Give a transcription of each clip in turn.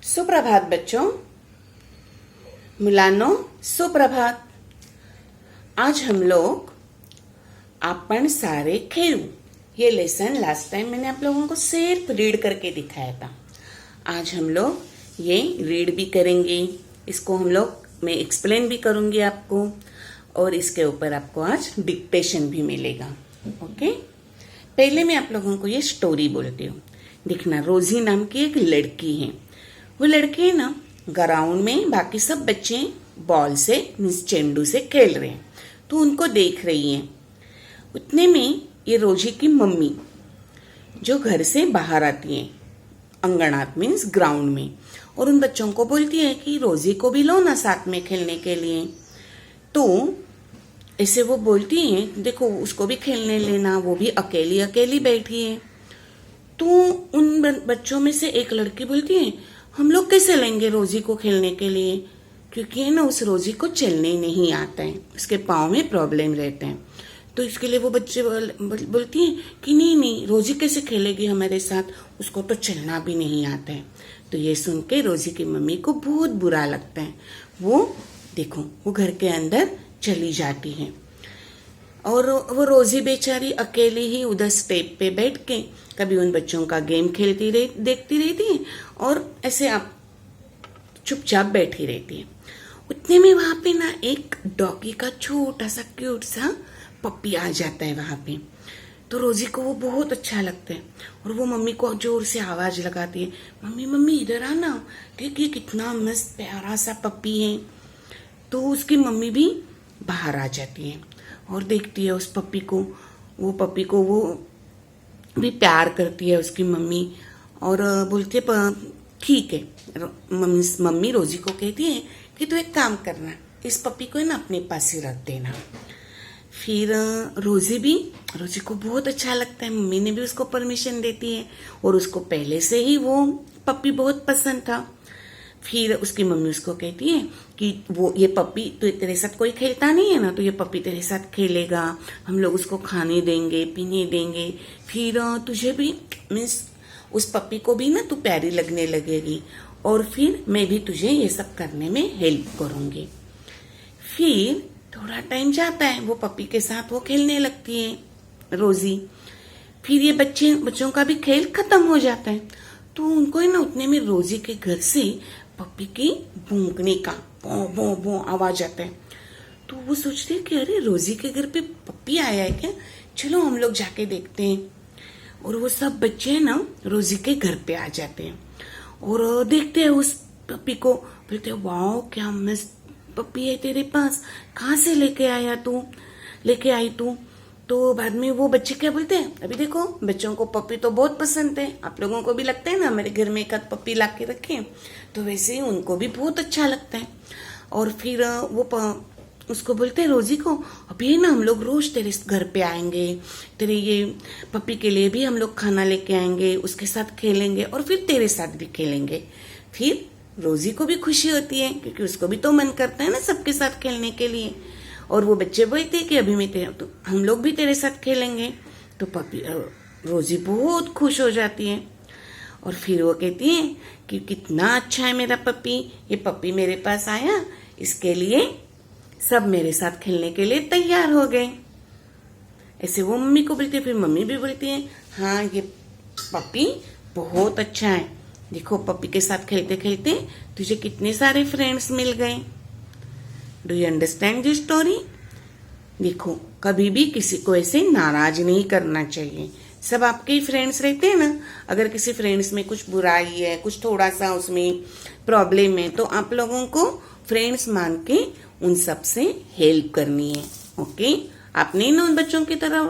सुप्रभात बच्चों, मुलांनो सुप्रभात। आज हम लोग आपण सारे खेलू ये लेसन लास्ट टाइम मैंने आप लोगों को सिर्फ रीड करके दिखाया था। आज हम लोग ये रीड भी करेंगे, इसको हम लोग मैं एक्सप्लेन भी करूंगी आपको, और इसके ऊपर आपको आज डिक्टेशन भी मिलेगा। ओके, पहले मैं आप लोगों को ये स्टोरी बोलती हूँ। देखना, रोजी नाम की एक लड़की है। वो लड़की ना ग्राउंड में बाकी सब बच्चे बॉल से मीन्स चेंडू से खेल रहे हैं, तो उनको देख रही है। उतने में ये रोजी की मम्मी जो घर से बाहर आती है अंगणात मीन्स ग्राउंड में, और उन बच्चों को बोलती है कि रोजी को भी लो ना साथ में खेलने के लिए। तो ऐसे वो बोलती है, देखो उसको भी खेलने लेना, वो भी अकेली अकेली बैठी है। तो उन बच्चों में से एक लड़की बोलती है, हम लोग कैसे लेंगे रोजी को खेलने के लिए, क्योंकि है ना उस रोजी को चलने नहीं आता है, उसके पाँव में प्रॉब्लम रहते हैं। तो इसके लिए वो बच्चे बोलती हैं कि नहीं रोजी कैसे खेलेगी हमारे साथ, उसको तो चलना भी नहीं आता है। तो ये सुन के रोजी की मम्मी को बहुत बुरा लगता है। वो देखो वो घर के अंदर चली जाती है, और वो रोजी बेचारी अकेली ही उधर स्टेप पे बैठ के कभी उन बच्चों का गेम देखती रहती है, और ऐसे आप चुपचाप बैठी रहती है। उतने में वहां पे ना एक डॉगी का छोटा सा क्यूट सा पप्पी आ जाता है वहां पे। तो रोजी को वो बहुत अच्छा लगता है, और वो मम्मी को जोर से आवाज लगाती है, मम्मी मम्मी इधर आना, देखिए कितना मस्त प्यारा सा पप्पी है। तो उसकी मम्मी भी बाहर आ जाती है और देखती है उस पप्पी को। वो पप्पी को वो भी प्यार करती है उसकी मम्मी, और बोलती है ठीक है। मम्मी रोजी को कहती है कि तू एक काम करना, इस पप्पी को ना अपने पास ही रख देना। फिर रोजी को बहुत अच्छा लगता है, मम्मी ने भी उसको परमिशन देती है, और उसको पहले से ही वो पप्पी बहुत पसंद था। फिर उसकी मम्मी उसको कहती है कि वो ये पप्पी तो तेरे साथ कोई खेलता नहीं है ना, तो ये पप्पी तेरे साथ खेलेगा, हम लोग उसको खाने देंगे पीने देंगे, फिर तुझे भी मीन्स उस पप्पी को भी ना तू प्यारी लगने लगेगी, और फिर मैं भी तुझे ये सब करने में हेल्प करूंगी। फिर थोड़ा टाइम जाता है, वो पप्पी के साथ वो खेलने लगती है रोजी। फिर ये बच्चों का भी खेल खत्म हो जाता है। तो उनको है ना उतने में रोजी के घर से पप्पी की भौंकने का भौं भौं भौं आवाज आता है। तो वो सोचते हैं कि अरे रोजी के घर पे पप्पी आया है क्या, चलो हम लोग जाके देखते हैं। और वो सब बच्चे है ना रोजी के घर पे आ जाते हैं और देखते हैं उस पप्पी को, बोलते हैं वाह क्या मस्त पप्पी है तेरे पास, कहाँ से लेके आई तू। तो बाद में वो बच्चे क्या बोलते हैं, अभी देखो बच्चों को पप्पी तो बहुत पसंद है, आप लोगों को भी लगता है ना मेरे घर में एक आध पप्पी ला के रखे, तो वैसे ही उनको भी बहुत अच्छा लगता है। और फिर वो उसको बोलते हैं रोजी को, अभी ना हम लोग रोज तेरे घर पे आएंगे, तेरे ये पप्पी के लिए भी हम लोग खाना लेके आएंगे, उसके साथ खेलेंगे और फिर तेरे साथ भी खेलेंगे। फिर रोजी को भी खुशी होती है, क्योंकि उसको भी तो मन करता है ना सबके साथ खेलने के लिए। और वो बच्चे बोलते हैं कि अभी मैं तो हम लोग भी तेरे साथ खेलेंगे। तो पप्पी रोजी बहुत खुश हो जाती है, और फिर वो कहती है कि कितना अच्छा है मेरा पप्पी, ये पप्पी मेरे पास आया, इसके लिए सब मेरे साथ खेलने के लिए तैयार हो गए। ऐसे वो मम्मी को बोलती है। फिर मम्मी भी बोलती है, हाँ ये पप्पी बहुत अच्छा है, देखो पप्पी के साथ खेलते खेलते तुझे कितने सारे फ्रेंड्स मिल गए। Do you understand this story. देखो कभी भी किसी को ऐसे नाराज नहीं करना चाहिए, सब आपके ही फ्रेंड्स रहते हैं ना। अगर किसी फ्रेंड्स में कुछ बुराई है, कुछ थोड़ा सा उसमें प्रॉब्लम है, तो आप लोगों को फ्रेंड्स मान के उन सब से हेल्प करनी है। ओके, आप नहीं ना उन बच्चों की तरह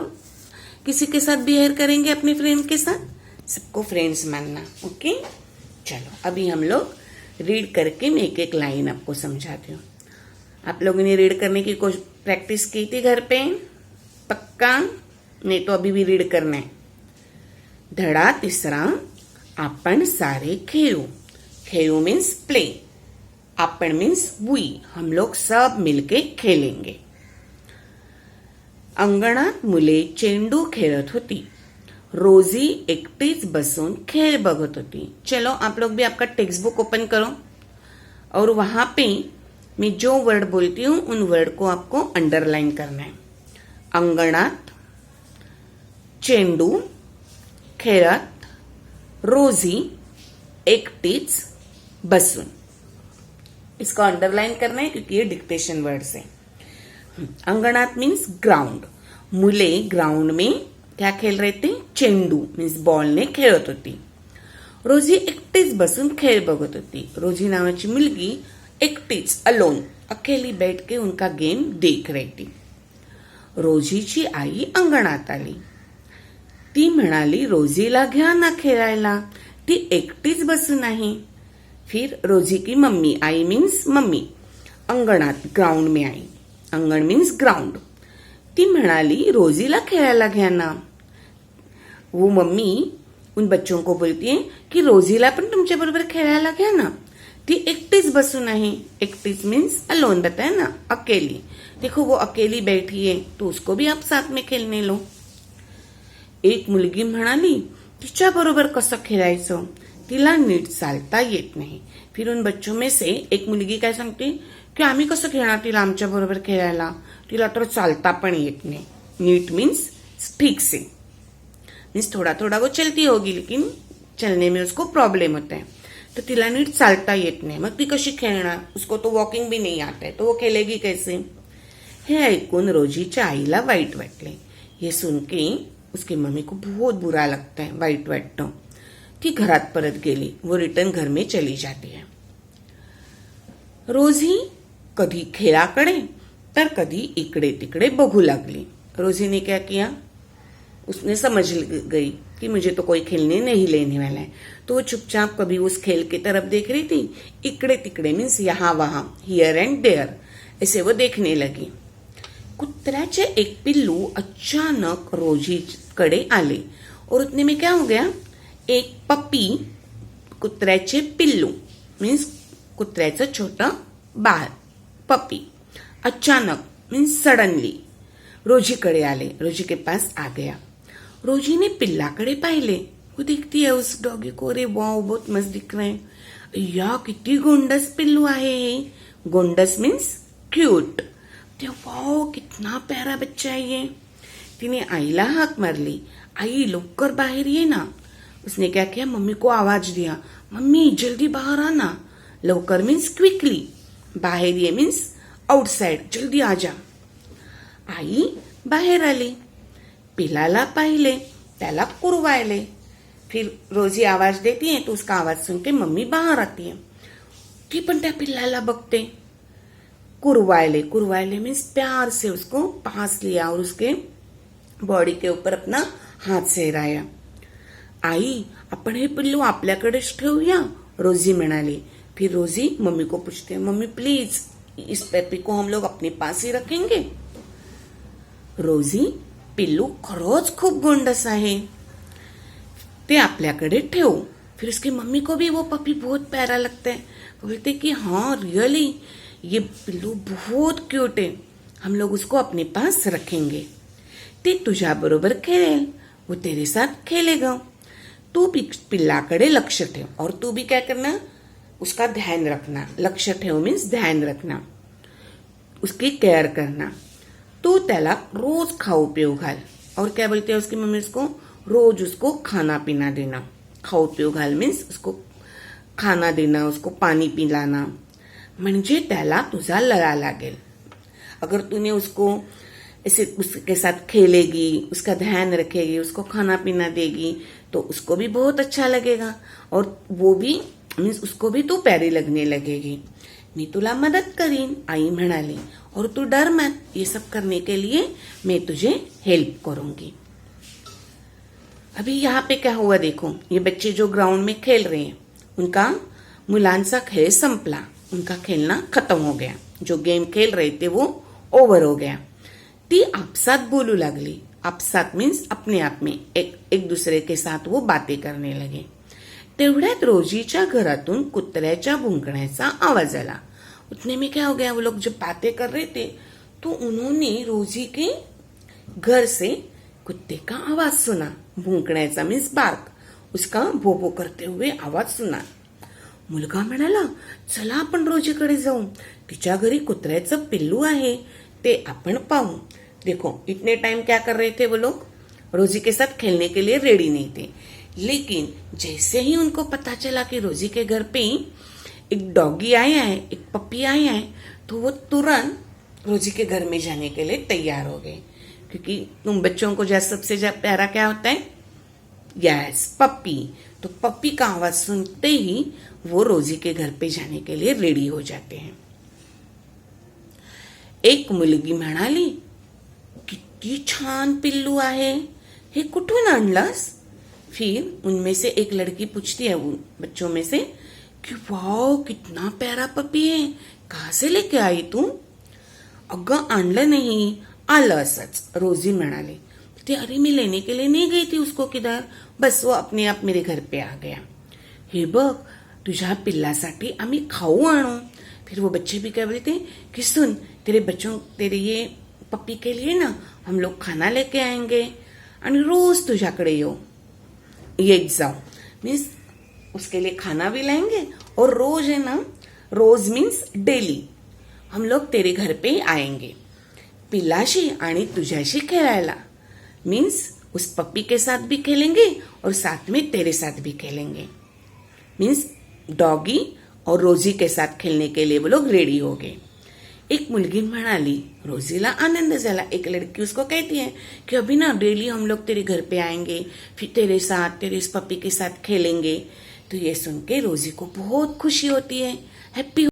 किसी के साथ बिहेव करेंगे अपने फ्रेंड के साथ, सबको फ्रेंड्स मानना। ओके, चलो अभी हम लोग रीड करके मैं एक एक लाइन आपको समझाती हूँ। आप लोगों ने रीड करने की प्रैक्टिस की थी घर पे पक्का, नहीं तो अभी भी रीड करना है। धड़ा तीसरा, आपण सारे खेळू। खेळू मीन्स प्ले, आपण मीन्स वी, हम लोग सब मिलके खेलेंगे। अंगणात मुले चेंडू खेळत होती, रोजी एकटीच बसून खेळ बघत होती. चलो आप लोग भी आपका टेक्स्ट बुक ओपन करो और वहां पे मैं जो वर्ड बोलती हूँ उन वर्ड को आपको अंडरलाइन करना है. अंगणात, चेंडू, खेळत, रोजी एकटीच बसून. इसको अंडरलाइन करना है क्योंकि ये डिक्टेशन वर्ड्स है. अंगणात मीन्स ग्राउंड. मुले ग्राउंड में क्या खेल रहे थे? चेंडू मीन्स बॉल ने खेळत होती. रोजी एकटीच बसून खेळ बघत होती. रोजी नावाची मुलगी एकटीच अलोन अकेली बैठ के उनका गेम देख रही थी. रोजीची आई अंगणात आली. ती म्हणाली रोजीला घ्या ना खेळायला, ती एकटीच बसून आहे. फिर रोजी की मम्मी, आई मीन्स मम्मी, अंगणात ग्राउंड में आई. अंगण मीन्स ग्राउंड. ती म्हणाली रोजीला खेळायला घ्या ना. वो मम्मी उन बच्चों को बोलती है कि रोजीला पण तुमच्या बरोबर खेळायला घ्या ना, ती एकटीच बसून आहे. एकटीच मीन्स अलोन बताया ना, अकेली. देखो वो अकेली बैठी है तो उसको भी आप साथ में खेलने लो. एक मुलगी म्हणाली तिच्या बरोबर कसं खेळायचं, तिला नीट चालता येत नाही. फिर उन बच्चों में से एक मुलगी काय सांगते की आम्ही कसं खेळणार तिला आमच्या बरोबर खेळायला, तिला तर चालता पण येत नाही. नीट मीन्स ठीक से, मीन्स थोड़ा थोड़ा वो चलती होगी लेकिन चलने में उसको प्रॉब्लम होता है. तो तिला नीट चालता येत नाही, मग ती कशी खेळणार, उसको तो वॉकिंग भी नहीं आता है तो वो खेलेगी कैसे. हे ऐकून रोजीच्या आईला वाईट वाटले. ये सुन के उसकी मम्मी को बहुत बुरा लगता है, वाईट वाटतं. ती घरात परत गेली. वो रिटर्न घर में चली जाती है. रोजी कधी खेळाकडे तर कधी इकडे तिकडे बघू लागली. रोजी ने क्या किया, उसने समझ गई कि मुझे तो कोई खेलने नहीं लेने वाला है. तो वो चुपचाप कभी उस खेल की तरफ देख रही थी. इकडे तिकडे मीन्स यहाँ वहां, हियर एंड देयर, ऐसे वो देखने लगी. कुत्र्याचे एक पिल्लू अचानक रोजी कडे आले और उतने में क्या हो गया, एक पप्पी, कुत्र्याचे पिल्लू मीन्स कुत्र्याचं छोटं बाळ, पप्पी, अचानक मीन्स सडनली रोजीकडे आले. रोजी के पास आ गया. रोजी ने पिल्लाकडे पाहिले. वो देखती है उस डॉगी को, अरे वाव बहुत मस्त दिख रहे हैं. या किती गोंडस पिल्लू आहे. गोंडस मीन्स क्यूट. ते वाव कितना प्यारा बच्चा है ये. तिने आईला हाक मारली, आई लवकर बाहेर ये ना. उसने क्या किया, मम्मी को आवाज दिया, मम्मी जल्दी बाहर आना. लवकर मीन्स क्विकली, बाहेर ये मीन्स आउटसाइड, जल्दी आ जा. आई बाहेर आली. पिलाला पाहिले, त्याला कुरवायले. फिर रोजी आवाज देती है तो उसका आवाज सुन के मम्मी बाहर आती है. ती पण त्या पिल्लाला बघते. कुरवायले, कुरवायले मीन्स प्यार से उसको पास लिया और उसके बॉडी के ऊपर अपना हाथ सेराया. आई आपण हे पिल्लू आपल्याकडेच ठेवूया, रोजी म्हणाली. फिर रोजी मम्मी को पूछते, मम्मी प्लीज इस पेपी को हम लोग अपने पास ही रखेंगे. रोजी पिल्लू खरोच खूप गोंडस आहे, ते आपल्याकडे ठेवू. फिर उसकी मम्मी को भी वो पपी बहुत प्यारा लगता है. बोलते कि हाँ रियली ये पिल्लू बहुत क्यूट है, हम लोग उसको अपने पास रखेंगे. ते तुझ्या बरोबर खेळेल, वो तेरे साथ खेलेगा. तू भी पिल्लाकडे लक्ष ठेव और तू भी क्या करना, उसका ध्यान रखना. लक्ष ठेव मीन्स ध्यान रखना, उसकी केयर करना. तू त्याला रोज खाऊ पिऊ घाल. और क्या बोलते हैं उसकी मम्मी, उसको रोज उसको खाना पीना देना. खाऊ पिऊ घाल मीन्स उसको खाना देना, उसको पानी पिलाना, म्हणजे त्याला तुझा लळा लागेल. अगर तूने उसको ऐसे उसके साथ खेलेगी, उसका ध्यान रखेगी, उसको खाना पीना देगी तो उसको भी बहुत अच्छा लगेगा और वो भी मीन्स उसको भी तू प्यारी लगने लगेगी. मी तुला मदत करीन, आई म्हणाली, और तू डर मत, ये सब करने के लिए मैं तुझे हेल्प करूंगी. अभी यहाँ पे क्या हुआ देखो, ये बच्चे जो ग्राउंड में खेल रहे हैं उनका मुलांचा खेळ संपला, उनका खेलना खत्म हो गया. जो गेम खेल रहे थे वो ओव्हर हो गया. ती आपसात बोलू लागली. आपसात मीन्स अपने आप में एक दूसरे के साथ वो बातें करने लगे. तेवढ्यात रोजीच्या घरातून कुत्र्याच्या भुंकण्याचा आवाज आला. उतने में क्या हो गया, वो लोग जब बातें कर रहे थे तो उन्होंने रोजी के घर से कुत्ते का आवाज सुना. भुंकण्याचा मीन्स बार्क, उसका भोभो करते हुए आवाज सुना. मुलगा म्हणाला, चला आपण रोजीकडे जाऊ, तिच्या घरी कुत्र्याचं पिल्लू आहे, ते आपण पाहू. देखो इतने टाइम क्या कर रहे थे वो लोग, रोजी के साथ खेलने के लिए रेडी नहीं थे. लेकिन जैसे ही उनको पता चला कि रोजी के घर पे एक डॉगी आया है, एक पप्पी आया है, तो वो तुरंत रोजी के घर में जाने के लिए तैयार हो गए. क्योंकि तुम बच्चों को सबसे प्यारा क्या होता है, यस पप्पी. तो पप्पी का आवाज सुनते ही वो रोजी के घर पे जाने के लिए रेडी हो जाते हैं. एक मुलगी म्हणाली, किती छान पिल्लू आहे, हे कुठून आणलास. फिर उनमें से एक लड़की पूछती है उन बच्चों में से कि वाओ कितना प्यारा पपी है, कहाँ से लेके आई तू. अगं आणलं नाही, आलं असंच, रोजी म्हणाली. ते अरे मैं लेने के लिए नहीं गई थी उसको किधर, बस वो अपने आप मेरे घर पे आ गया. हे बघ तुझ्या पिल्लासाठी आम्ही खाऊ आणू. फिर वो बच्चे भी क्या बोलते कि सुन तेरे ये पप्पी के लिए ना हम लोग खाना लेके आएंगे आणि रोज तुझ्याकडे येत जाऊ. मीन्स उसके लिए खाना भी लाएंगे और रोज है ना, रोज मीन्स डेली हम लोग तेरे घर पे आएंगे पिल्लाशी आणि तुझ्याशी खेळायला. मीन्स उस पप्पी के साथ भी खेलेंगे और साथ में तेरे साथ भी खेलेंगे. मीन्स डॉगी और रोजी के साथ खेलने के लिए वो लोग रेडी हो गए. एक मुलगी म्हणाली, रोजीला आनंद झाला. एक लड़की उसको कहती है कि अभी ना डेली हम लोग तेरे घर पे आएंगे, फिर तेरे साथ तेरे इस पप्पी के साथ खेलेंगे. तो ये सुन के रोजी को बहुत खुशी होती है, हैप्पी